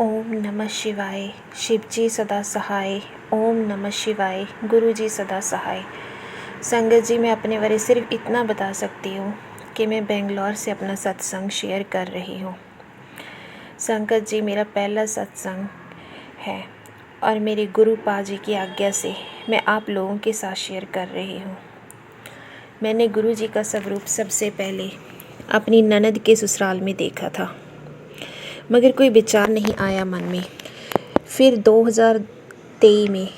ओम नमः शिवाय। शिव जी सदा सहाय। ओम नमः शिवाय। गुरु जी सदा सहाय। संगत जी, मैं अपने बारे सिर्फ इतना बता सकती हूँ कि मैं बेंगलोर से अपना सत्संग शेयर कर रही हूँ। संगत जी, मेरा पहला सत्संग है और मेरे गुरु पाजी की आज्ञा से मैं आप लोगों के साथ शेयर कर रही हूँ। मैंने गुरु जी का स्वरूप सबसे पहले अपनी ननद के ससुराल में देखा था, मगर कोई विचार नहीं आया मन में। फिर 2023 में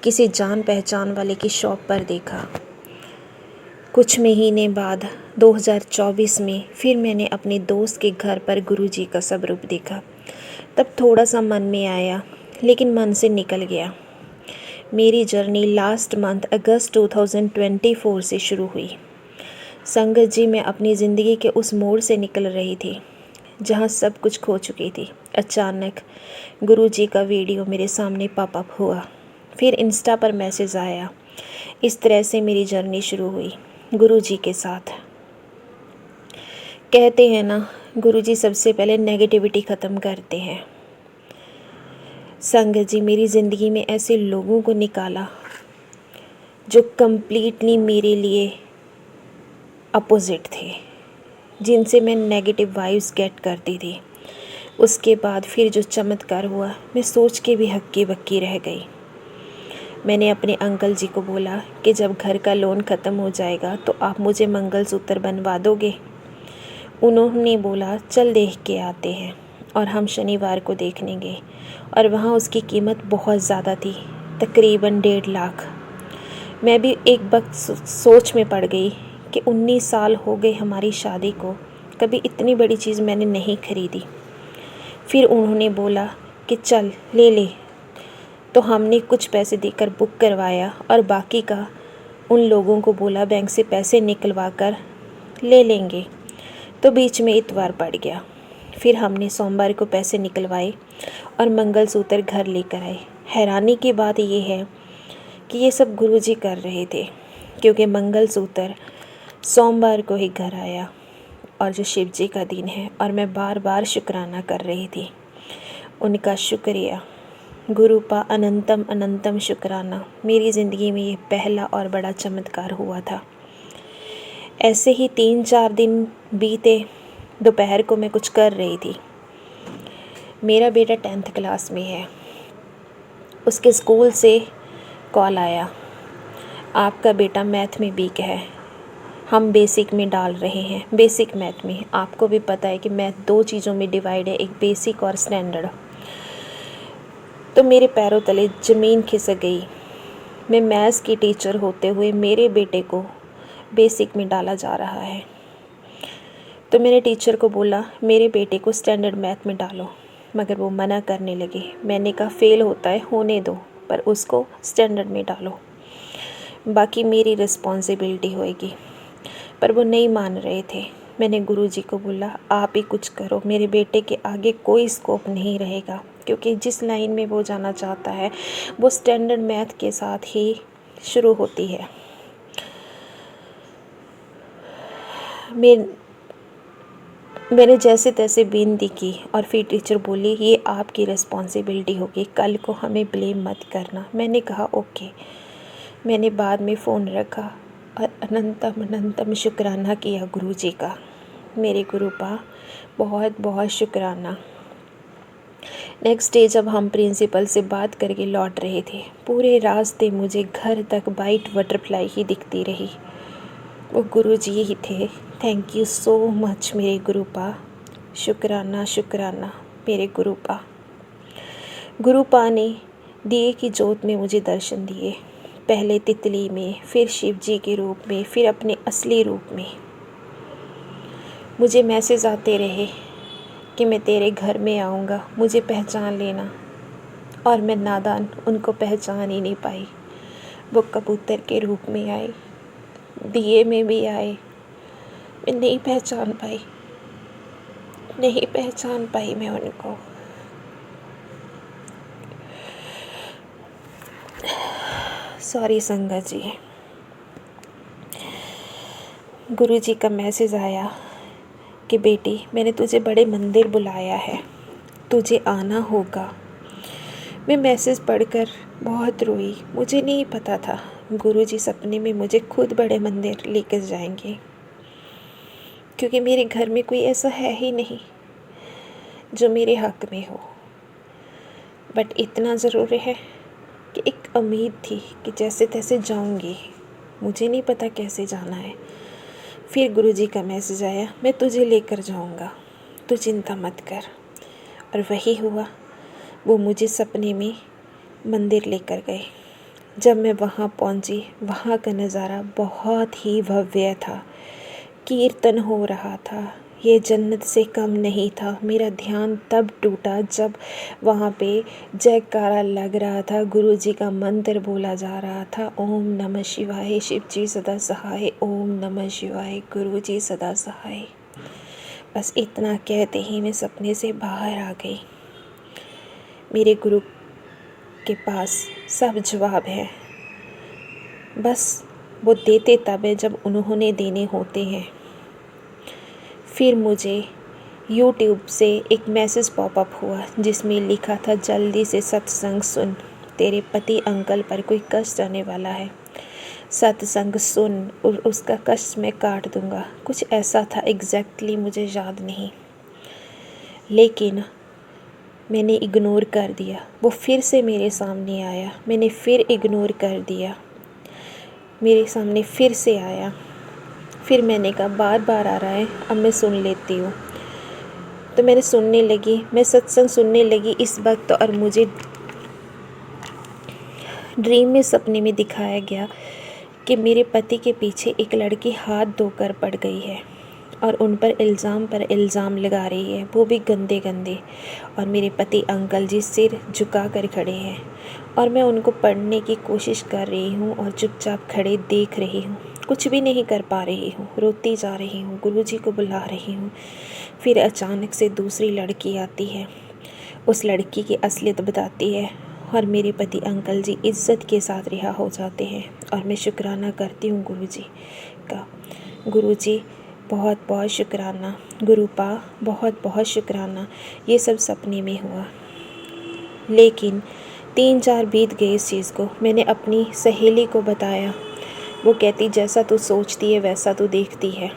किसी जान पहचान वाले की शॉप पर देखा। कुछ महीने बाद 2024 में फिर मैंने अपने दोस्त के घर पर गुरुजी का स्वरूप देखा। तब थोड़ा सा मन में आया, लेकिन मन से निकल गया। मेरी जर्नी लास्ट मंथ अगस्त 2024 से शुरू हुई। संगत जी, मैं अपनी ज़िंदगी के उस मोड़ से निकल रही थी जहाँ सब कुछ खो चुकी थी। अचानक गुरुजी का वीडियो मेरे सामने पॉपअप हुआ। फिर इंस्टा पर मैसेज आया। इस तरह से मेरी जर्नी शुरू हुई गुरुजी के साथ। कहते हैं ना, गुरुजी सबसे पहले नेगेटिविटी ख़त्म करते हैं। संगत जी, मेरी ज़िंदगी में ऐसे लोगों को निकाला जो कम्प्लीटली मेरे लिए अपोजिट थे, जिनसे मैं नेगेटिव वाइब्स गेट करती थी। उसके बाद फिर जो चमत्कार हुआ, मैं सोच के भी हक्की बक्की रह गई। मैंने अपने अंकल जी को बोला कि जब घर का लोन ख़त्म हो जाएगा तो आप मुझे मंगलसूत्र बनवा दोगे। उन्होंने बोला चल देख के आते हैं, और हम शनिवार को देखने गए और वहाँ उसकी कीमत बहुत ज़्यादा थी, तकरीबन 1.5 लाख। मैं भी एक वक्त सोच में पड़ गई कि 19 साल हो गए हमारी शादी को, कभी इतनी बड़ी चीज़ मैंने नहीं खरीदी। फिर उन्होंने बोला कि चल ले ले, तो हमने कुछ पैसे देकर बुक करवाया और बाकी का उन लोगों को बोला बैंक से पैसे निकलवा कर ले लेंगे। तो बीच में इतवार पड़ गया। फिर हमने सोमवार को पैसे निकलवाए और मंगलसूत्र घर लेकर आए। हैरानी की बात ये है कि ये सब गुरुजी कर रहे थे, क्योंकि मंगलसूत्र सोमवार को ही घर आया और जो शिव जी का दिन है, और मैं बार बार शुक्राना कर रही थी उनका। शुक्रिया गुरुपा, अनंतम अनंतम शुक्राना। मेरी ज़िंदगी में ये पहला और बड़ा चमत्कार हुआ था। ऐसे ही 3-4 दिन बीते। दोपहर को मैं कुछ कर रही थी। मेरा बेटा 10th क्लास में है। उसके स्कूल से कॉल आया, आपका बेटा मैथ में वीक है, हम बेसिक में डाल रहे हैं। बेसिक मैथ में आपको भी पता है कि मैथ 2 चीज़ों में डिवाइड है, एक बेसिक और स्टैंडर्ड। तो मेरे पैरों तले ज़मीन खिसक गई। मैं मैथ्स की टीचर होते हुए मेरे बेटे को बेसिक में डाला जा रहा है। तो मैंने टीचर को बोला मेरे बेटे को स्टैंडर्ड मैथ में डालो, मगर वो मना करने लगे। मैंने कहा फ़ेल होता है होने दो, पर उसको स्टैंडर्ड में डालो, बाकी मेरी रिस्पॉन्सिबिलिटी होएगी। पर वो नहीं मान रहे थे। मैंने गुरुजी को बोला आप ही कुछ करो, मेरे बेटे के आगे कोई स्कोप नहीं रहेगा, क्योंकि जिस लाइन में वो जाना चाहता है वो स्टैंडर्ड मैथ के साथ ही शुरू होती है। मैंने जैसे तैसे विनती की और फिर टीचर बोली ये आपकी रिस्पॉन्सिबिलिटी होगी, कल को हमें ब्लेम मत करना। मैंने कहा ओके। मैंने बाद में फ़ोन रखा और अनंतम अनंतम शुक्राना किया गुरुजी का। मेरे गुरुपा, बहुत बहुत शुक्राना। नेक्स्ट डे जब हम प्रिंसिपल से बात करके लौट रहे थे, पूरे रास्ते मुझे घर तक वाइट बटरफ्लाई ही दिखती रही। वो गुरुजी ही थे। थैंक यू सो मच मेरे गुरुपा। शुक्राना शुक्राना मेरे गुरुपा। गुरुपा ने दिए की जोत में मुझे दर्शन दिए, पहले तितली में, फिर शिव जी के रूप में, फिर अपने असली रूप में। मुझे मैसेज आते रहे कि मैं तेरे घर में आऊँगा, मुझे पहचान लेना, और मैं नादान उनको पहचान ही नहीं पाई। वो कबूतर के रूप में आए, दिए में भी आए, मैं नहीं पहचान पाई मैं उनको। सॉरी संगत जी। गुरुजी का मैसेज आया कि बेटी मैंने तुझे बड़े मंदिर बुलाया है, तुझे आना होगा। मैं मैसेज पढ़कर बहुत रोई। मुझे नहीं पता था गुरुजी सपने में मुझे खुद बड़े मंदिर लेकर जाएंगे, क्योंकि मेरे घर में कोई ऐसा है ही नहीं जो मेरे हक में हो। बट इतना ज़रूर है कि एक उम्मीद थी कि जैसे तैसे जाऊंगी। मुझे नहीं पता कैसे जाना है। फिर गुरुजी का मैसेज आया, मैं तुझे लेकर जाऊंगा, तू चिंता मत कर। और वही हुआ। वो मुझे सपने में मंदिर लेकर गए। जब मैं वहाँ पहुँची, वहाँ का नज़ारा बहुत ही भव्य था। कीर्तन हो रहा था, ये जन्नत से कम नहीं था। मेरा ध्यान तब टूटा जब वहाँ पे जयकारा लग रहा था, गुरुजी का मंत्र बोला जा रहा था, ओम नमः शिवाय, शिव जी सदा सहाय, ओम नमः शिवाय, गुरुजी सदा सहाय। बस इतना कहते ही मैं सपने से बाहर आ गई। मेरे गुरु के पास सब जवाब है, बस वो देते तब है जब उन्होंने देने होते हैं। फिर मुझे YouTube से एक मैसेज पॉपअप हुआ जिसमें लिखा था, जल्दी से सत्संग सुन, तेरे पति अंकल पर कोई कष्ट आने वाला है। सत्संग सुन और उसका कष्ट मैं काट दूंगा। कुछ ऐसा था, एग्जैक्टली मुझे याद नहीं, लेकिन मैंने इग्नोर कर दिया। वो फिर से मेरे सामने आया, मैंने फिर इग्नोर कर दिया। मेरे सामने फिर से आया, फिर मैंने कहा बार बार आ रहा है, अब मैं सुन लेती हूँ। तो मैंने सुनने लगी, मैं सत्संग सुनने लगी इस वक्त। और मुझे ड्रीम में, सपने में दिखाया गया कि मेरे पति के पीछे एक लड़की हाथ धोकर पड़ गई है और उन पर इल्ज़ाम लगा रही है, वो भी गंदे गंदे। और मेरे पति अंकल जी सिर झुका कर खड़े हैं और मैं उनको पढ़ने की कोशिश कर रही हूँ और चुपचाप खड़े देख रही हूँ, कुछ भी नहीं कर पा रही हूँ, रोती जा रही हूँ, गुरुजी को बुला रही हूँ। फिर अचानक से दूसरी लड़की आती है, उस लड़की की असलियत बताती है और मेरे पति अंकल जी इज़्ज़त के साथ रिहा हो जाते हैं। और मैं शुक्राना करती हूँ गुरुजी का। गुरुजी बहुत बहुत शुक्राना, गुरुपा बहुत बहुत शुक्राना। ये सब सपने में हुआ, लेकिन 3-4 बीत गए इस चीज़ को। मैंने अपनी सहेली को बताया, वो कहती जैसा तू सोचती है वैसा तू देखती है,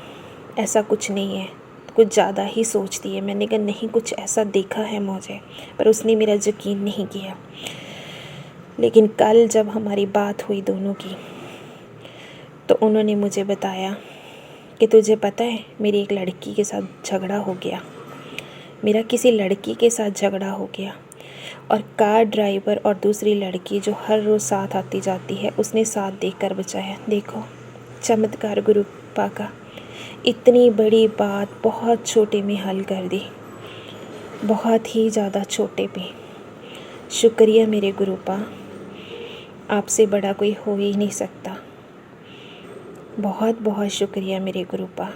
ऐसा कुछ नहीं है, कुछ ज़्यादा ही सोचती है। मैंने कहा नहीं, कुछ ऐसा देखा है मुझे, पर उसने मेरा यकीन नहीं किया। लेकिन कल जब हमारी बात हुई दोनों की, तो उन्होंने मुझे बताया कि तुझे पता है मेरी एक लड़की के साथ झगड़ा हो गया, मेरा किसी लड़की के साथ झगड़ा हो गया। और कार ड्राइवर और दूसरी लड़की जो हर रोज़ साथ आती जाती है, उसने साथ देकर बचाया। देखो चमत्कार गुरुपा का, इतनी बड़ी बात बहुत छोटे में हल कर दी, बहुत ही ज़्यादा छोटे पे। शुक्रिया मेरे गुरुपा, आपसे बड़ा कोई हो ही नहीं सकता। बहुत बहुत शुक्रिया मेरे गुरुपा।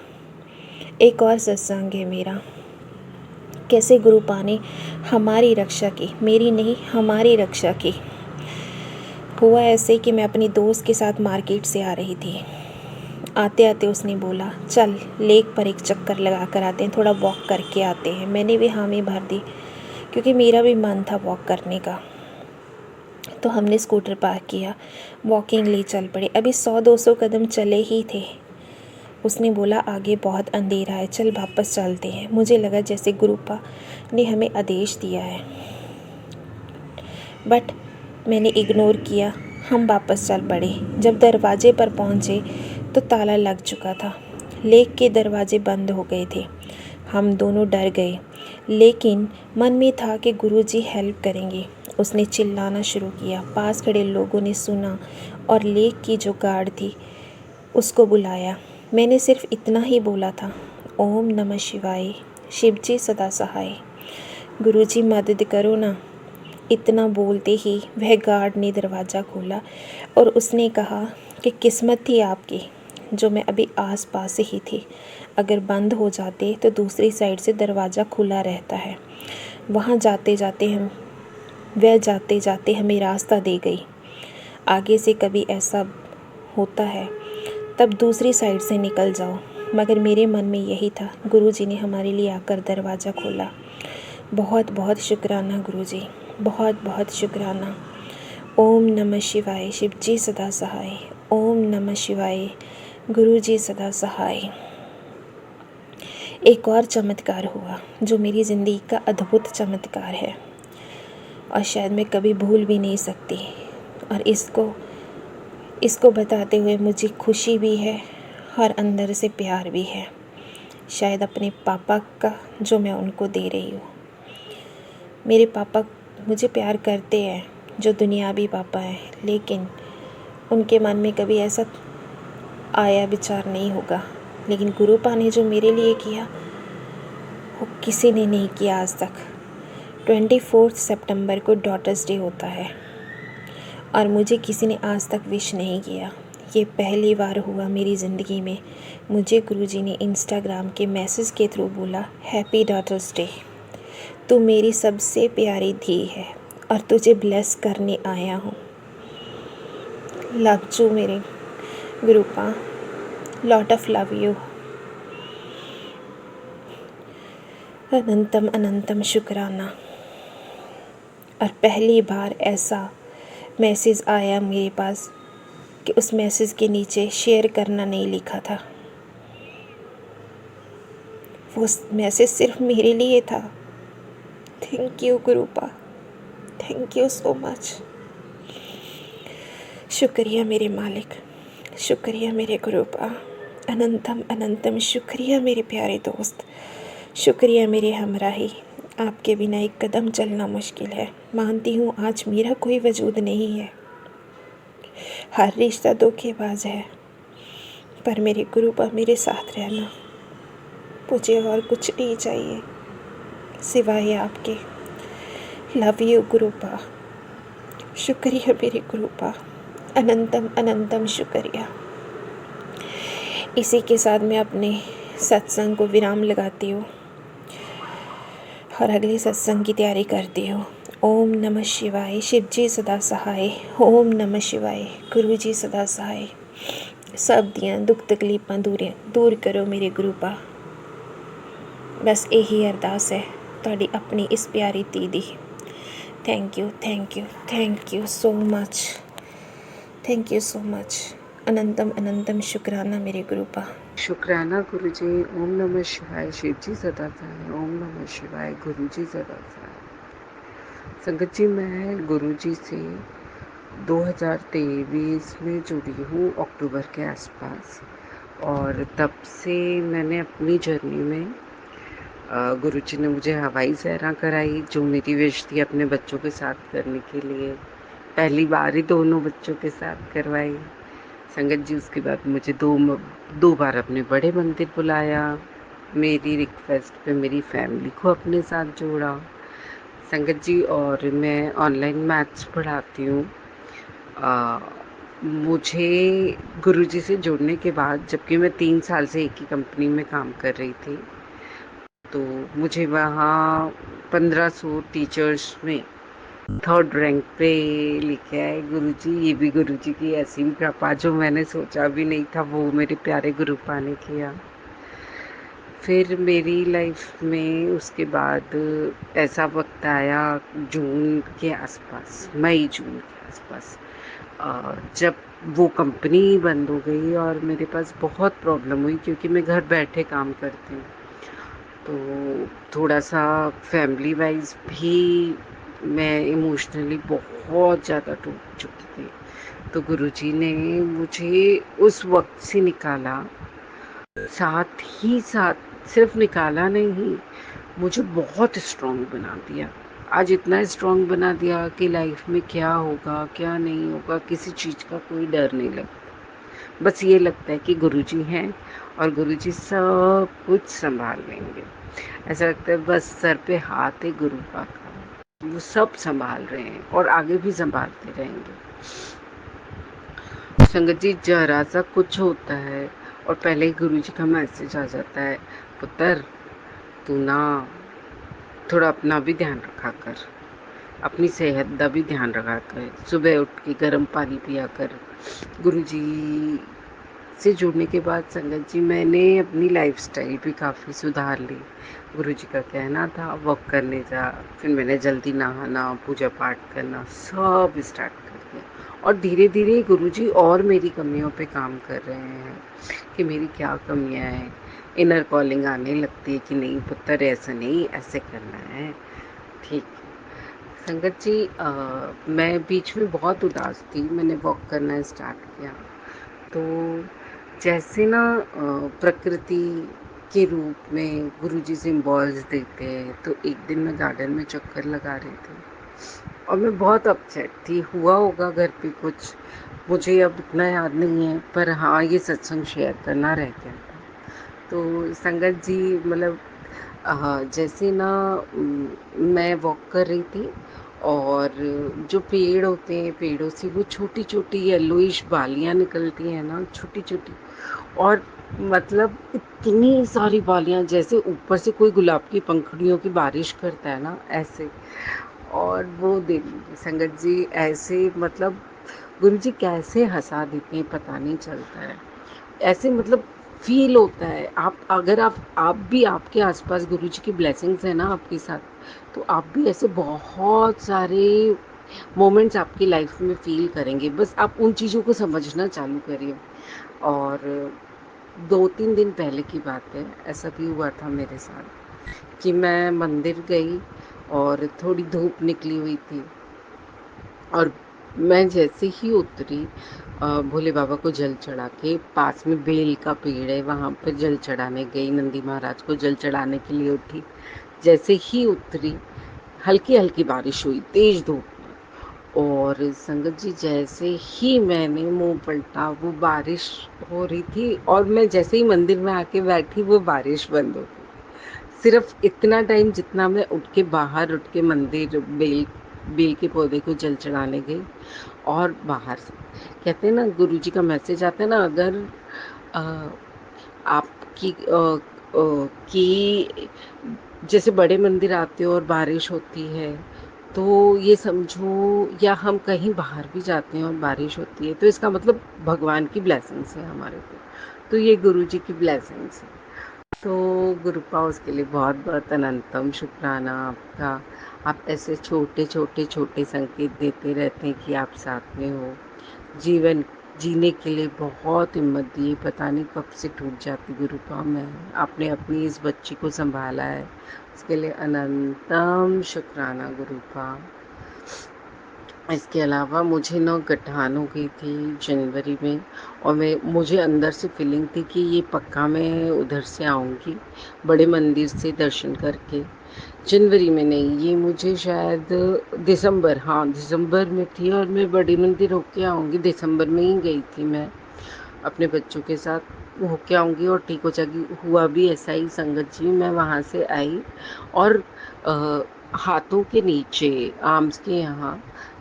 एक और सत्संग है मेरा, कैसे गुरुपा ने हमारी रक्षा की, मेरी नहीं हमारी रक्षा की। हुआ ऐसे कि मैं अपनी दोस्त के साथ मार्केट से आ रही थी। आते आते उसने बोला चल लेक पर एक चक्कर लगा कर आते हैं, थोड़ा वॉक करके आते हैं। मैंने भी हामी भर दी, क्योंकि मेरा भी मन था वॉक करने का। तो हमने स्कूटर पार्क किया, वॉकिंग लिए चल पड़े। अभी 100-200 कदम चले ही थे, उसने बोला आगे बहुत अंधेरा है, चल वापस चलते हैं। मुझे लगा जैसे गुरुपा ने हमें आदेश दिया है, बट मैंने इग्नोर किया। हम वापस चल पड़े। जब दरवाजे पर पहुँचे तो ताला लग चुका था, लेक के दरवाजे बंद हो गए थे। हम दोनों डर गए, लेकिन मन में था कि गुरुजी हेल्प करेंगे। उसने चिल्लाना शुरू किया, पास खड़े लोगों ने सुना और लेक की जो गार्ड थी उसको बुलाया। मैंने सिर्फ इतना ही बोला था, ओम नमः शिवाय, शिव जी सदा सहाय, गुरुजी मदद करो ना। इतना बोलते ही वह गार्ड ने दरवाज़ा खोला और उसने कहा कि किस्मत थी आपकी जो मैं अभी आस-पास ही थी, अगर बंद हो जाते तो दूसरी साइड से दरवाज़ा खुला रहता है। वहाँ जाते जाते हमें रास्ता दे गई। आगे से कभी ऐसा होता है तब दूसरी साइड से निकल जाओ। मगर मेरे मन में यही था, गुरुजी ने हमारे लिए आकर दरवाज़ा खोला। बहुत बहुत शुक्राना गुरुजी, बहुत बहुत शुक्राना। ओम नमः शिवाय, शिव जी सदा सहाय। ओम नमः शिवाय, गुरु जी सदा सहाय। एक और चमत्कार हुआ जो मेरी ज़िंदगी का अद्भुत चमत्कार है और शायद मैं कभी भूल भी नहीं सकती। और इसको बताते हुए मुझे खुशी भी है और अंदर से प्यार भी है, शायद अपने पापा का जो मैं उनको दे रही हूँ। मेरे पापा मुझे प्यार करते हैं, जो दुनियावी पापा हैं, लेकिन उनके मन में कभी ऐसा आया विचार नहीं होगा। लेकिन गुरुपा ने जो मेरे लिए किया वो किसी ने नहीं किया आज तक। 24 सितंबर को डॉटर्स डे होता है और मुझे किसी ने आज तक विश नहीं किया। ये पहली बार हुआ मेरी ज़िंदगी में, मुझे गुरुजी ने इंस्टाग्राम के मैसेज के थ्रू बोला, हैप्पी डॉटर्स डे, तू मेरी सबसे प्यारी धी है और तुझे ब्लेस करने आया हूँ। लव यू मेरे गुरुपा, लॉट ऑफ लव यू। अनंतम अनंतम शुक्राना। और पहली बार ऐसा मैसेज आया मेरे पास कि उस मैसेज के नीचे शेयर करना नहीं लिखा था। वो मैसेज सिर्फ मेरे लिए था। Thank you गुरुपा, thank you so much. शुक्रिया मेरे मालिक, शुक्रिया मेरे गुरुपा, अनंतम अनंतम शुक्रिया मेरे प्यारे दोस्त, शुक्रिया मेरे हमराही। आपके बिना एक कदम चलना मुश्किल है। मानती हूँ आज मेरा कोई वजूद नहीं है, हर रिश्ता धोखेबाज है, पर मेरे गुरुपा मेरे साथ रहना, मुझे और कुछ नहीं चाहिए सिवाय आपके। लव यू गुरुपा, शुक्रिया मेरे गुरुपा, अनंतम अनंतम शुक्रिया। इसी के साथ मैं अपने सत्संग को विराम लगाती हूँ और अगले सत्संग की तैयारी करती हूँ। ओम नमः शिवाय, शिव जी सदा सहाय। ओम नमः शिवाय, गुरु जी सदा सहाय। सब दियाँ दुख तकलीफां दूर करो मेरे गुरुपा। बस यही अरदास है तुहाडी अपनी इस प्यारी धी दी। Thank you, thank you, thank you so much, thank you so much. अनंतम अनंतम शुक्राना मेरे गुरुपा। शुक्राना गुरुजी। ओम नमः शिवाय, शिव जी सदा सहाय। ओम नमः शिवाय, गुरु जी सदा सहाय। संगत जी, मैं गुरुजी से 2023 में जुड़ी हूँ, अक्टूबर के आसपास, और तब से मैंने अपनी जर्नी में गुरुजी ने मुझे हवाई सैरा कराई, जो मेरी विश थी अपने बच्चों के साथ करने के लिए। पहली बार ही दोनों बच्चों के साथ करवाई। संगत जी, उसके बाद मुझे दो बार अपने बड़े मंदिर बुलाया, मेरी रिक्वेस्ट पे मेरी फैमिली को अपने साथ जोड़ा। संगत जी, और मैं ऑनलाइन मैथ्स पढ़ाती हूँ। मुझे गुरुजी से जुड़ने के बाद, जबकि मैं 3 साल से एक ही कंपनी में काम कर रही थी, तो मुझे वहाँ 1500 टीचर्स में 3rd रैंक पे लेके आए गुरुजी। ये भी गुरुजी की ऐसी भी कृपा, जो मैंने सोचा भी नहीं था, वो मेरे प्यारे गुरुपा ने किया। फिर मेरी लाइफ में उसके बाद ऐसा वक्त आया, जून के आसपास, मई जून के आसपास, जब वो कंपनी बंद हो गई और मेरे पास बहुत प्रॉब्लम हुई, क्योंकि मैं घर बैठे काम करती हूँ। तो थोड़ा सा फैमिली वाइज भी मैं इमोशनली बहुत ज़्यादा टूट चुकी थी। तो गुरुजी ने मुझे उस वक्त से निकाला, साथ ही साथ सिर्फ निकाला नहीं, मुझे बहुत स्ट्रॉन्ग बना दिया। आज इतना स्ट्रॉन्ग बना दिया कि लाइफ में क्या होगा क्या नहीं होगा, किसी चीज़ का कोई डर नहीं लगता। बस ये लगता है कि गुरुजी हैं और गुरुजी सब कुछ संभाल लेंगे। ऐसा लगता है बस सर पे हाथ है गुरुपा का, वो सब संभाल रहे हैं और आगे भी संभालते रहेंगे। संगत जी, जरा सा कुछ होता है और पहले ही गुरुजी का मैसेज आ जाता है, पुत्र तू ना थोड़ा अपना भी ध्यान रखा कर, अपनी सेहत का भी ध्यान रखा कर, सुबह उठ के गर्म पानी पिया कर। गुरुजी से जुड़ने के बाद संगत जी मैंने अपनी लाइफस्टाइल भी काफ़ी सुधार ली। गुरुजी का कहना था वॉक करने जा, फिर मैंने जल्दी नहाना, पूजा पाठ करना सब स्टार्ट कर दिया। और धीरे-धीरे गुरुजी और मेरी कमियों पे काम कर रहे हैं कि मेरी क्या कमियाँ हैं। इनर कॉलिंग आने लगती है कि नहीं पुत्र ऐसा नहीं, ऐसे करना है। ठीक है। संगत जी मैं बीच में बहुत उदास थी, मैंने वॉक करना स्टार्ट किया। तो जैसे ना प्रकृति के रूप में गुरुजी सिम्बॉल्स देते हैं, तो एक दिन मैं गार्डन में चक्कर लगा रही थी और मैं बहुत अपसेट थी। हुआ होगा घर पे कुछ, मुझे अब इतना याद नहीं है, पर हाँ ये सत्संग शेयर करना रह गया था। तो संगत जी मतलब जैसे ना मैं वॉक कर रही थी और जो पेड़ होते हैं पेड़ों से वो छोटी छोटी येलोइश बालियां निकलती हैं ना, छोटी छोटी। और मतलब इतनी सारी बालियां जैसे ऊपर से कोई गुलाब की पंखुड़ियों की बारिश करता है ना, ऐसे। और वो देवी संगत जी ऐसे मतलब गुरु जी कैसे हंसा देते हैं पता नहीं चलता है। ऐसे मतलब फील होता है। आप अगर आप भी आपके आसपास गुरु जी की ब्लेसिंग्स है ना आपके साथ, तो आप भी ऐसे बहुत सारे मोमेंट्स आपकी लाइफ में फील करेंगे। बस आप उन चीज़ों को समझना चालू करिए। और 2-3 दिन पहले की बात है, ऐसा भी हुआ था मेरे साथ कि मैं मंदिर गई और थोड़ी धूप निकली हुई थी और मैं जैसे ही उतरी भोले बाबा को जल चढ़ा के, पास में बेल का पेड़ है वहाँ पर जल चढ़ाने गई, नंदी महाराज को जल चढ़ाने के लिए उठी। जैसे ही उतरी हल्की हल्की बारिश हुई, तेज धूप में। और संगत जी जैसे ही मैंने मुंह पलटा वो बारिश हो रही थी और मैं जैसे ही मंदिर में आके बैठी वो बारिश बंद हो गई। सिर्फ इतना टाइम जितना मैं उठ के मंदिर बेल बेल के पौधे को जल चढ़ाने गई और बाहर से कहते हैं ना गुरुजी का मैसेज आता है ना, अगर अ, आपकी कि जैसे बड़े मंदिर आते हो और बारिश होती है, तो ये समझो, या हम कहीं बाहर भी जाते हैं और बारिश होती है, तो इसका मतलब भगवान की ब्लेसिंग्स है हमारे पे। तो ये गुरुजी की ब्लेसिंग्स है। तो गुरुपा उसके लिए बहुत बहुत अनंतम शुक्राना आपका। आप ऐसे छोटे छोटे छोटे संकेत देते रहते हैं कि आप साथ में हो। जीवन जीने के लिए बहुत हिम्मत दी, पता नहीं कब से टूट जाती गुरुपा मैं। आपने अपनी इस बच्ची को संभाला है, उसके लिए अनंतम शुक्राना गुरुपा। इसके अलावा मुझे ना गठान हो गई थी जनवरी में और मुझे अंदर से फीलिंग थी कि ये पक्का मैं उधर से आऊँगी बड़े मंदिर से दर्शन करके। जनवरी में नहीं, ये मुझे शायद दिसंबर, हाँ दिसंबर में थी और मैं बड़े मंदिर होके आऊँगी। दिसंबर में ही गई थी मैं अपने बच्चों के साथ होके आऊँगी और ठीक हो जाएगी। हुआ भी ऐसा ही संगत जी। मैं वहाँ से आई और अ, हाथों के नीचे आर्म्स के यहाँ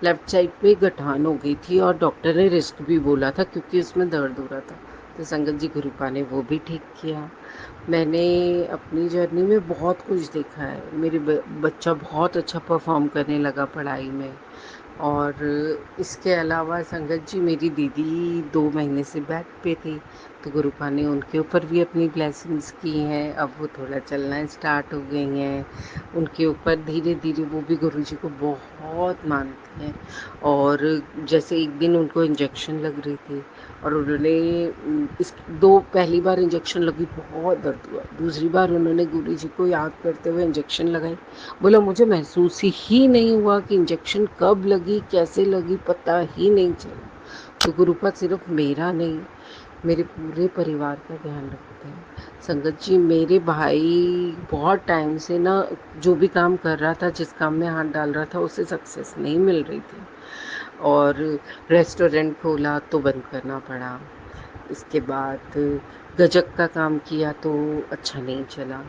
लेफ्ट साइड पे गठान हो गई थी और डॉक्टर ने रिस्क भी बोला था क्योंकि उसमें दर्द हो रहा था। तो संगत जी गुरुपा ने वो भी ठीक किया। मैंने अपनी जर्नी में बहुत कुछ देखा है। मेरे बच्चा बहुत अच्छा परफॉर्म करने लगा पढ़ाई में। और इसके अलावा संगत जी मेरी दीदी 2 महीने से बेड पे थी, तो गुरुपा ने उनके ऊपर भी अपनी ब्लेसिंग्स की हैं। अब वो थोड़ा चलना स्टार्ट हो गई हैं। उनके ऊपर धीरे-धीरे वो भी गुरुजी को बहुत मानती हैं। और जैसे एक दिन उनको इंजेक्शन लग रही थी और उन्होंने इस 2 पहली बार इंजेक्शन लगी, बहुत दर्द हुआ। दूसरी बार उन्होंने गुरुजी को याद करते हुए इंजेक्शन लगाई। बोला मुझे महसूस ही नहीं हुआ कि इंजेक्शन कब लगी, कैसे लगी, पता ही नहीं चला। तो गुरुपा सिर्फ मेरा नहीं, मेरे पूरे परिवार का ध्यान रखते हैं। संगत जी मेरे भाई बहुत टाइम से ना जो भी काम कर रहा था, जिस काम में हाथ डाल रहा था, उसे सक्सेस नहीं मिल रही थी और रेस्टोरेंट खोला तो बंद करना पड़ा। इसके बाद गजक का काम किया तो अच्छा नहीं चला।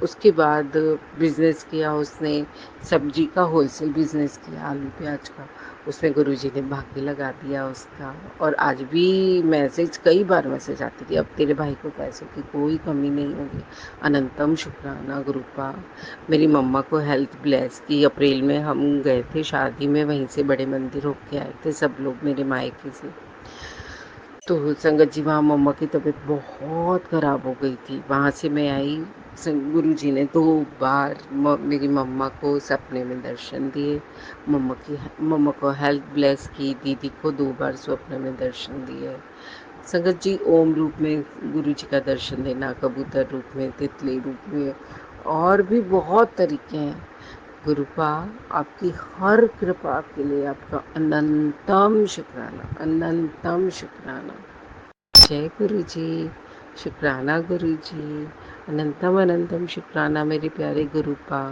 उसके बाद बिज़नेस किया उसने, सब्जी का होलसेल बिज़नेस किया आलू प्याज का। उसमें गुरुजी ने भाग्य लगा दिया उसका। और आज भी मैसेज, कई बार मैसेज आती थी, अब तेरे भाई को पैसों की कोई कमी नहीं होगी। अनंतम शुक्राना गुरुपा। मेरी मम्मा को हेल्थ ब्लेस की। अप्रैल में हम गए थे शादी में, वहीं से बड़े मंदिर होके आए थे सब लोग मेरे मायके से। तो संगत जी वहाँ मम्मा की तबीयत बहुत ख़राब हो गई थी। वहाँ से मैं आई, गुरुजी ने 2 बार मेरी मम्मा को सपने में दर्शन दिए। मम्मा को हेल्थ ब्लेस की। दीदी को 2 बार स्वप्न में दर्शन दिए। संगत जी ओम रूप में गुरुजी का दर्शन देना, कबूतर रूप में, तितली रूप में, और भी बहुत तरीके हैं। गुरुपा, आपकी हर कृपा के लिए आपका अनंतम शुक्राना, अनंतम शुक्राना। जय गुरु जी, शुक्राना गुरु जी, अनंतम अनंतम शुक्राना मेरे प्यारे गुरुपा।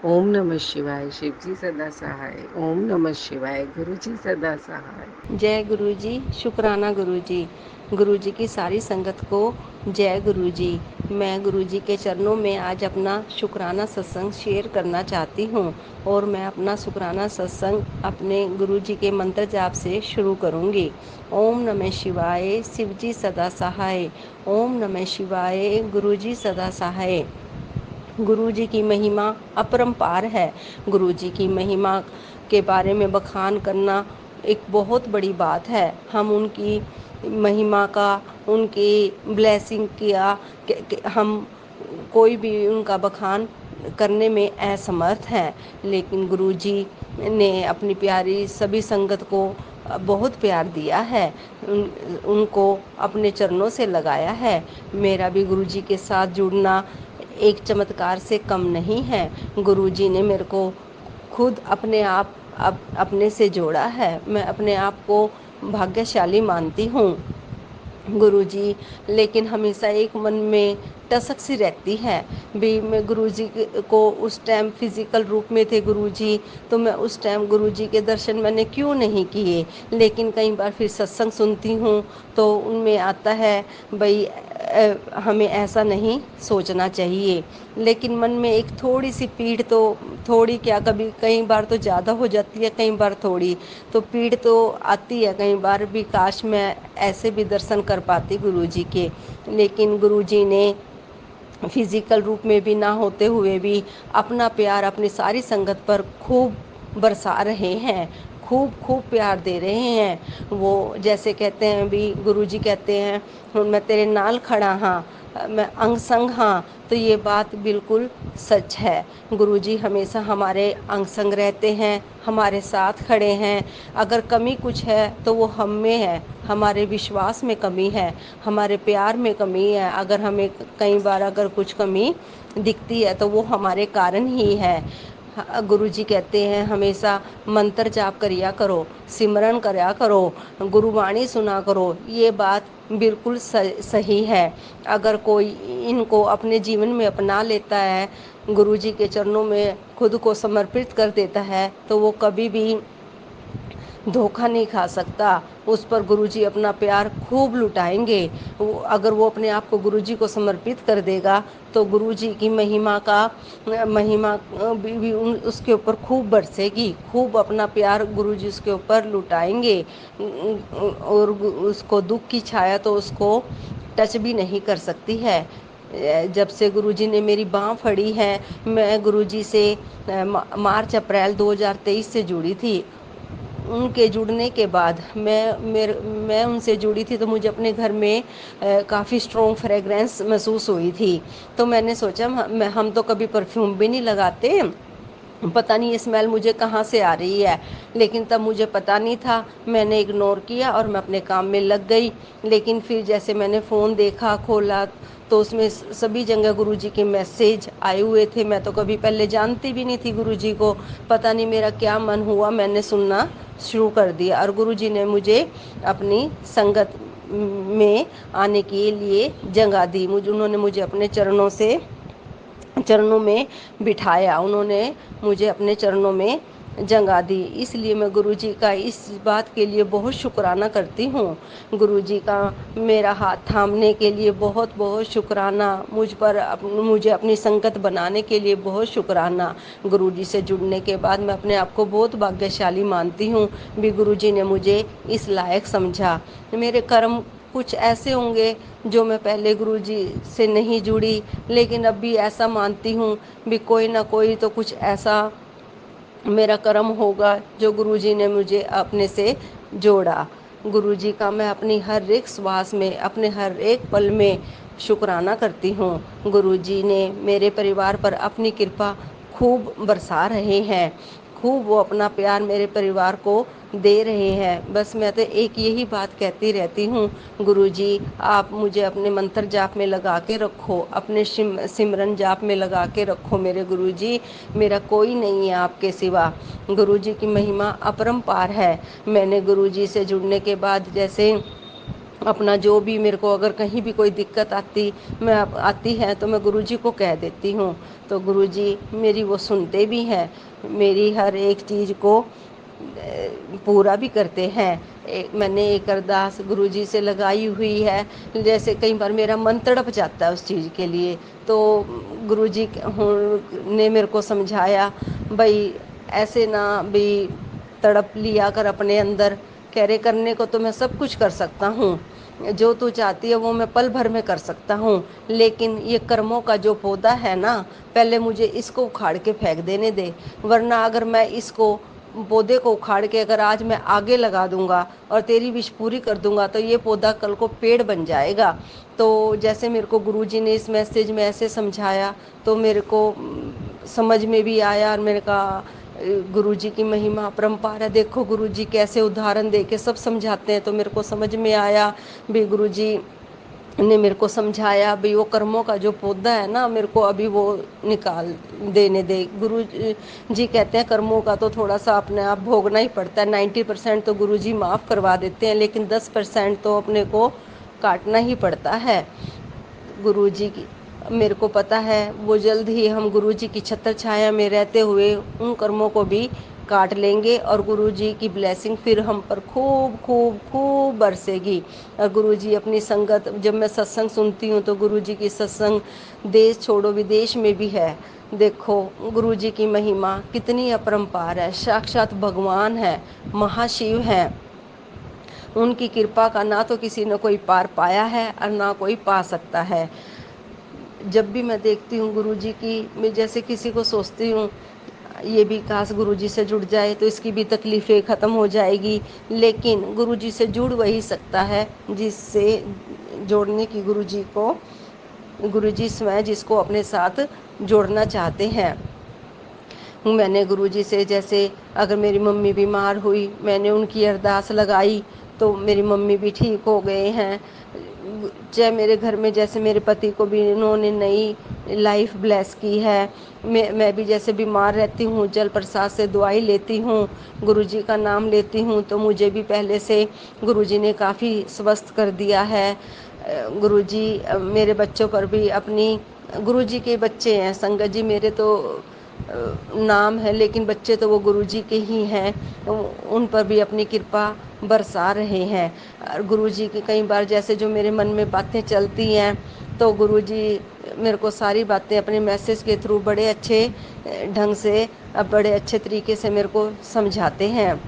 ओम नमः शिवाय, शिव जी सदा सहाय। ओम नमः शिवाय, गुरु जी सदा सहाय। जय गुरु जी, शुक्राना गुरु जी। गुरु जी की सारी संगत को जय गुरु जी। मैं गुरु जी के चरणों में आज अपना शुक्राना सत्संग शेयर करना चाहती हूँ और मैं अपना शुक्राना सत्संग अपने गुरु जी के मंत्र जाप से शुरू करूँगी। ओम नमः शिवाय, शिव जी सदा सहाय। ओम नमः शिवाय, गुरु जी सदा सहाय। गुरु जी की महिमा अपरंपार है। गुरु जी की महिमा के बारे में बखान करना एक बहुत बड़ी बात है। हम उनकी महिमा का, उनकी ब्लेसिंग किया हम कोई भी उनका बखान करने में असमर्थ हैं, लेकिन गुरु जी ने अपनी प्यारी सभी संगत को बहुत प्यार दिया है। उनको अपने चरणों से लगाया है। मेरा भी गुरु जी के साथ जुड़ना एक चमत्कार से कम नहीं है। गुरु जी ने मेरे को खुद अपने से जोड़ा है। मैं अपने आप को भाग्यशाली मानती हूँ। गुरुजी, लेकिन हमेशा एक मन में टसक सी रहती है भी। मैं गुरुजी को उस टाइम फिजिकल रूप में थे गुरुजी, तो मैं उस टाइम गुरुजी के दर्शन मैंने क्यों नहीं किए। लेकिन कई बार फिर सत्संग सुनती हूँ तो उनमें आता है भाई हमें ऐसा नहीं सोचना चाहिए। लेकिन मन में एक थोड़ी सी पीड़ तो, थोड़ी क्या, कभी कई बार तो ज़्यादा हो जाती है, कई बार थोड़ी तो पीड़ तो आती है। कई बार भी काश मैं ऐसे भी दर्शन कर पाती गुरुजी के। लेकिन गुरुजी ने फिजिकल रूप में भी ना होते हुए भी अपना प्यार अपनी सारी संगत पर खूब बरसा रहे हैं, खूब खूब प्यार दे रहे हैं। वो जैसे कहते हैं भी, गुरुजी कहते हैं हुण मैं तेरे नाल खड़ा हाँ, मैं अंग संग हाँ। तो ये बात बिल्कुल सच है। गुरुजी हमेशा हमारे अंग संग रहते हैं, हमारे साथ खड़े हैं। अगर कमी कुछ है तो वो हम में है, हमारे विश्वास में कमी है, हमारे प्यार में कमी है। अगर हमें कई बार अगर कुछ कमी दिखती है तो वो हमारे कारण ही है। गुरुजी कहते हैं हमेशा मंत्र जाप करिया करो, सिमरन करा करो, गुरुवाणी सुना करो। ये बात बिल्कुल सही है। अगर कोई इनको अपने जीवन में अपना लेता है, गुरुजी के चरणों में खुद को समर्पित कर देता है, तो वो कभी भी धोखा नहीं खा सकता। उस पर गुरुजी अपना प्यार खूब लुटाएंगे। अगर वो अपने आप को गुरुजी को समर्पित कर देगा तो गुरुजी की महिमा भी उसके ऊपर खूब बरसेगी। खूब अपना प्यार गुरुजी उसके ऊपर लुटाएंगे और उसको दुख की छाया तो उसको टच भी नहीं कर सकती है। जब से गुरुजी ने मेरी बाँह फड़ी है, मैं गुरुजी से मार्च अप्रैल 2023 से जुड़ी थी। उनके जुड़ने के बाद मैं उनसे जुड़ी थी तो मुझे अपने घर में काफ़ी स्ट्रॉन्ग फ्रेगरेंस महसूस हुई थी। तो मैंने सोचा हम तो कभी परफ्यूम भी नहीं लगाते, पता नहीं ये स्मेल मुझे कहाँ से आ रही है। लेकिन तब मुझे पता नहीं था, मैंने इग्नोर किया और मैं अपने काम में लग गई। लेकिन फिर जैसे मैंने फ़ोन देखा, खोला, तो उसमें सभी जगह गुरुजी के मैसेज आए हुए थे। मैं तो कभी पहले जानती भी नहीं थी गुरुजी को। पता नहीं मेरा क्या मन हुआ, मैंने सुनना शुरू कर दिया और गुरुजी ने मुझे अपनी संगत में आने के लिए जगह दी। उन्होंने मुझे अपने चरणों में बिठाया, उन्होंने मुझे अपने चरणों में जगह दी। इसलिए मैं गुरुजी का इस बात के लिए बहुत शुक्राना करती हूँ। गुरुजी का मेरा हाथ थामने के लिए बहुत बहुत शुक्राना। मुझे अपनी संगत बनाने के लिए बहुत शुक्राना। गुरुजी से जुड़ने के बाद मैं अपने आप को बहुत भाग्यशाली मानती हूँ भी गुरुजी ने मुझे इस लायक समझा। मेरे कर्म कुछ ऐसे होंगे जो मैं पहले गुरुजी से नहीं जुड़ी, लेकिन अब भी ऐसा मानती हूँ भी कोई ना कोई तो कुछ ऐसा मेरा कर्म होगा जो गुरुजी ने मुझे अपने से जोड़ा। गुरुजी का मैं अपनी हर एक श्वास में, अपने हर एक पल में शुक्राना करती हूँ। गुरुजी ने मेरे परिवार पर अपनी कृपा खूब बरसा रहे हैं, खूब वो अपना प्यार मेरे परिवार को दे रहे हैं। बस मैं तो एक यही बात कहती रहती हूँ, गुरुजी आप मुझे अपने मंत्र जाप में लगा के रखो, अपने सिमरन जाप में लगा के रखो मेरे गुरुजी, मेरा कोई नहीं है आपके सिवा। गुरुजी की महिमा अपरंपार है। मैंने गुरुजी से जुड़ने के बाद जैसे अपना जो भी मेरे को अगर कहीं भी कोई दिक्कत आती है तो मैं गुरुजी को कह देती हूँ, तो गुरुजी मेरी वो सुनते भी हैं, मेरी हर एक चीज़ को पूरा भी करते हैं। मैंने एक अरदास गुरुजी से लगाई हुई है, जैसे कई बार मेरा मन तड़प जाता है उस चीज़ के लिए, तो गुरुजी ने मेरे को समझाया, भाई ऐसे ना भी तड़प लिया कर अपने अंदर, कह रहे करने को तो मैं सब कुछ कर सकता हूँ, जो तू चाहती है वो मैं पल भर में कर सकता हूँ, लेकिन ये कर्मों का जो पौधा है ना, पहले मुझे इसको उखाड़ के फेंक देने दे, वरना अगर मैं इसको पौधे को उखाड़ के अगर आज मैं आगे लगा दूंगा और तेरी विश पूरी कर दूंगा तो ये पौधा कल को पेड़ बन जाएगा। तो जैसे मेरे को गुरुजी ने इस मैसेज में ऐसे समझाया तो मेरे को समझ में भी आया, और मैंने कहा गुरुजी की महिमा अपरंपार है। देखो गुरुजी कैसे उदाहरण दे के सब समझाते हैं, तो मेरे को समझ में आया भी गुरुजी ने मेरे को समझाया भी वो कर्मों का जो पौधा है ना, मेरे को अभी वो निकाल देने दे। गुरु जी कहते हैं कर्मों का तो थोड़ा सा अपने आप भोगना ही पड़ता है, 90% तो गुरु जी माफ़ करवा देते हैं, लेकिन 10% तो अपने को काटना ही पड़ता है। गुरु जी की मेरे को पता है वो जल्द ही हम गुरु जी की छत्र छाया में रहते हुए उन कर्मों को भी काट लेंगे, और गुरु जी की ब्लेसिंग फिर हम पर खूब खूब खूब बरसेगी। और गुरु जी अपनी संगत, जब मैं सत्संग सुनती हूँ तो गुरु जी की सत्संग देश छोड़ो विदेश में भी है। देखो गुरु जी की महिमा कितनी अपरंपार है, साक्षात भगवान है, महाशिव है। उनकी कृपा का ना तो किसी ने कोई पार पाया है और ना कोई पा सकता है। जब भी मैं देखती हूँ गुरुजी की, मैं जैसे किसी को सोचती हूँ ये भी काश गुरुजी से जुड़ जाए तो इसकी भी तकलीफ़ें ख़त्म हो जाएगी, लेकिन गुरुजी से जुड़ वही सकता है जिससे जोड़ने की गुरुजी स्वयं जिसको अपने साथ जोड़ना चाहते हैं। मैंने गुरुजी से, जैसे अगर मेरी मम्मी बीमार हुई, मैंने उनकी अरदास लगाई तो मेरी मम्मी भी ठीक हो गए हैं। चाहे मेरे घर में जैसे मेरे पति को भी इन्होंने नई लाइफ ब्लेस की है, मैं भी जैसे बीमार रहती हूँ जल प्रसाद से दवाई लेती हूँ, गुरुजी का नाम लेती हूँ, तो मुझे भी पहले से गुरुजी ने काफ़ी स्वस्थ कर दिया है। गुरुजी मेरे बच्चों पर भी अपनी, गुरुजी के बच्चे हैं संगत जी, मेरे तो नाम है लेकिन बच्चे तो वो गुरुजी के ही हैं, उन पर भी अपनी कृपा बरसा रहे हैं। और गुरुजी की कई बार जैसे जो मेरे मन में बातें चलती हैं तो गुरुजी मेरे को सारी बातें अपने मैसेज के थ्रू बड़े अच्छे ढंग से, बड़े अच्छे तरीके से मेरे को समझाते हैं।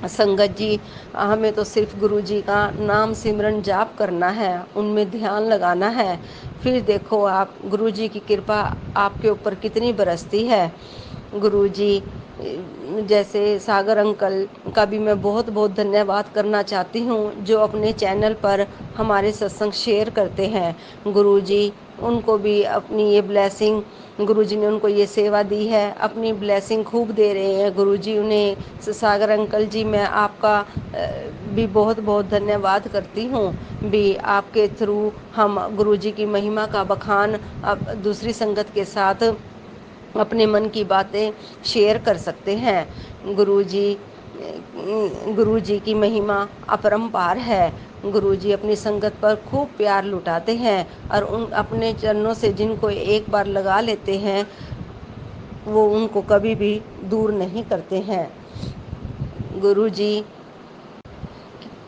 संगत जी हमें तो सिर्फ गुरुजी का नाम सिमरन जाप करना है, उनमें ध्यान लगाना है, फिर देखो आप गुरुजी की कृपा आपके ऊपर कितनी बरसती है। गुरुजी जैसे सागर अंकल का भी मैं बहुत बहुत धन्यवाद करना चाहती हूँ, जो अपने चैनल पर हमारे सत्संग शेयर करते हैं। गुरुजी उनको भी अपनी ये ब्लेसिंग, गुरुजी ने उनको ये सेवा दी है, अपनी ब्लेसिंग खूब दे रहे हैं गुरुजी उन्हें। सागर अंकल जी मैं आपका भी बहुत बहुत धन्यवाद करती हूँ भी, आपके थ्रू हम गुरुजी की महिमा का बखान अब दूसरी संगत के साथ अपने मन की बातें शेयर कर सकते हैं। गुरुजी की महिमा अपरंपार है। गुरुजी अपनी संगत पर खूब प्यार लुटाते हैं और उन अपने चरणों से जिनको एक बार लगा लेते हैं वो उनको कभी भी दूर नहीं करते हैं।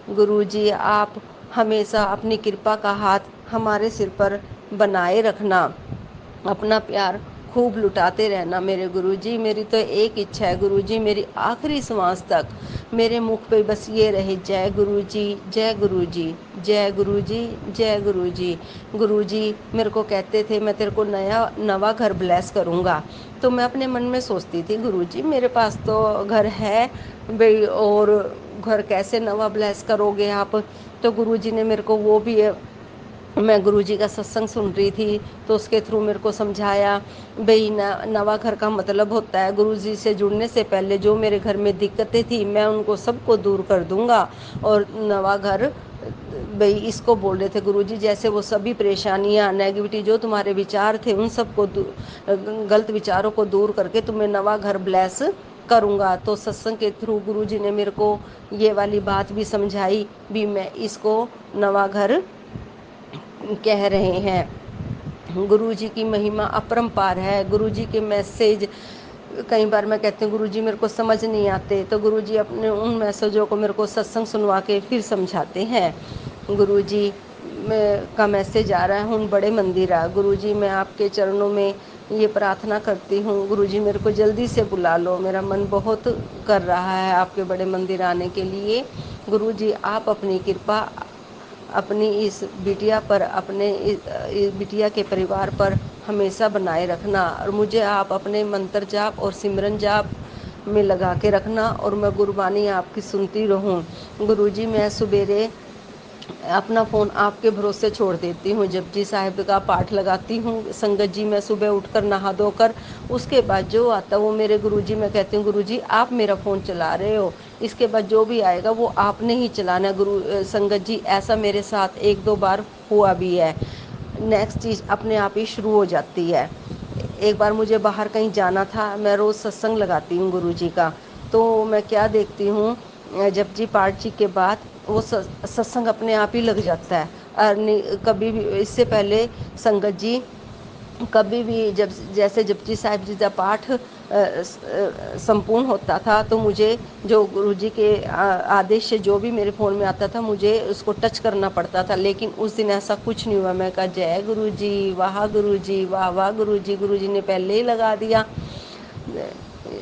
गुरुजी आप हमेशा अपनी कृपा का हाथ हमारे सिर पर बनाए रखना, अपना प्यार खूब लुटाते रहना मेरे गुरुजी। मेरी तो एक इच्छा है गुरुजी, मेरी आखिरी सांस तक मेरे मुख पे बस ये रहे, जय गुरुजी, जय गुरुजी, जय गुरुजी, जय गुरुजी। गुरुजी मेरे को कहते थे मैं तेरे को नवा घर ब्लेस करूँगा। तो मैं अपने मन में सोचती थी गुरुजी मेरे पास तो घर है भाई, और घर कैसे नवा ब्लेस करोगे आप। तो गुरुजी ने मेरे को वो भी, मैं गुरुजी का सत्संग सुन रही थी तो उसके थ्रू मेरे को समझाया भाई नवा घर का मतलब होता है गुरुजी से जुड़ने से पहले जो मेरे घर में दिक्कतें थी मैं उनको सबको दूर कर दूंगा, और नवा घर भाई इसको बोल रहे थे गुरुजी, जैसे वो सभी परेशानियां नेगेटिविटी जो तुम्हारे विचार थे उन सबको गलत विचारों को दूर करके तुम्हें नवा घर ब्लेस करूँगा। तो सत्संग के थ्रू गुरुजी ने मेरे को ये वाली बात भी समझाई भी, मैं इसको नवा घर कह रहे हैं। गुरुजी की महिमा अपरंपार है। गुरुजी के मैसेज कई बार मैं कहती हूँ गुरुजी मेरे को समझ नहीं आते, तो गुरुजी अपने उन मैसेजों को मेरे को सत्संग सुनवा के फिर समझाते हैं। गुरुजी का मैसेज आ रहा है, हूँ बड़े मंदिर आ। गुरुजी मैं आपके चरणों में ये प्रार्थना करती हूँ गुरुजी मेरे को जल्दी से बुला लो, मेरा मन बहुत कर रहा है आपके बड़े मंदिर आने के लिए। गुरुजी आप अपनी कृपा अपनी इस बिटिया पर, अपने इस बिटिया के परिवार पर हमेशा बनाए रखना, और मुझे आप अपने मंत्र जाप और सिमरन जाप में लगा के रखना, और मैं गुरबानी आपकी सुनती रहूं। गुरुजी मैं सवेरे अपना फ़ोन आपके भरोसे छोड़ देती हूँ, जपजी साहिब का पाठ लगाती हूँ। संगत जी मैं सुबह उठकर नहा धोकर उसके बाद जो आता वो मेरे गुरुजी, मैं कहती हूँ गुरुजी आप मेरा फ़ोन चला रहे हो, इसके बाद जो भी आएगा वो आपने ही चलाना है। संगत जी ऐसा मेरे साथ एक दो बार हुआ भी है। नेक्स्ट चीज़ अपने आप ही शुरू हो जाती है। एक बार मुझे बाहर कहीं जाना था, मैं रोज़ सत्संग लगाती हूँ गुरुजी का, तो मैं क्या देखती हूँ जपजी पाठ जी के बाद वो सत्संग अपने आप ही लग जाता है। और कभी भी इससे पहले संगत जी कभी भी जब जैसे जपजी साहिब जी का पाठ संपूर्ण होता था तो मुझे जो गुरुजी के आदेश से जो भी मेरे फ़ोन में आता था मुझे उसको टच करना पड़ता था, लेकिन उस दिन ऐसा कुछ नहीं हुआ। मैं कहा जय गुरुजी, वाह गुरुजी, वाह वाह गुरुजी, गुरुजी ने पहले ही लगा दिया।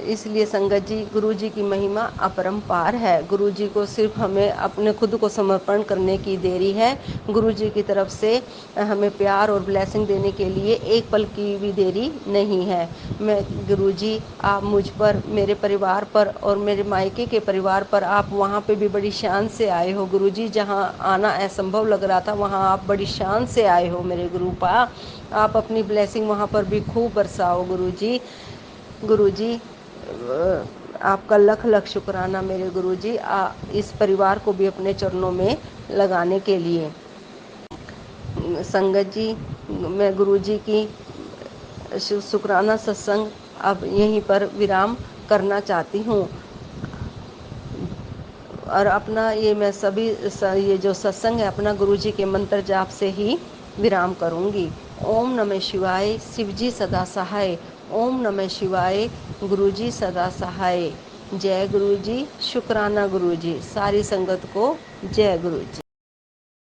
इसलिए संगत जी गुरुजी की महिमा अपरंपार है। गुरुजी को सिर्फ हमें अपने खुद को समर्पण करने की देरी है। गुरुजी की तरफ से हमें प्यार और ब्लेसिंग देने के लिए एक पल की भी देरी नहीं है। मैं गुरुजी आप मुझ पर, मेरे परिवार पर और मेरे मायके के परिवार पर, आप वहाँ पे भी बड़ी शान से आए हो गुरुजी, जहाँ आना असंभव लग रहा था वहाँ आप बड़ी शान से आए हो मेरे गुरुपा। आप अपनी ब्लेसिंग वहाँ पर भी खूब बरसाओ गुरुजी। गुरुजी आपका लख लख शुक्राना मेरे गुरुजी, इस परिवार को भी अपने चरणों में लगाने के लिए। संगत जी मैं गुरुजी की शुक्राना सत्संग अब यहीं पर विराम करना चाहती हूँ, और अपना ये मैं सभी ये जो सत्संग है अपना गुरुजी के मंत्र जाप से ही विराम करूँगी। ओम नमः शिवाय, शिवजी सदा सहाय। ओम नमः शिवाय, गुरुजी सदा सहाय। जय गुरुजी, शुक्राना गुरुजी। सारी संगत को जय गुरुजी।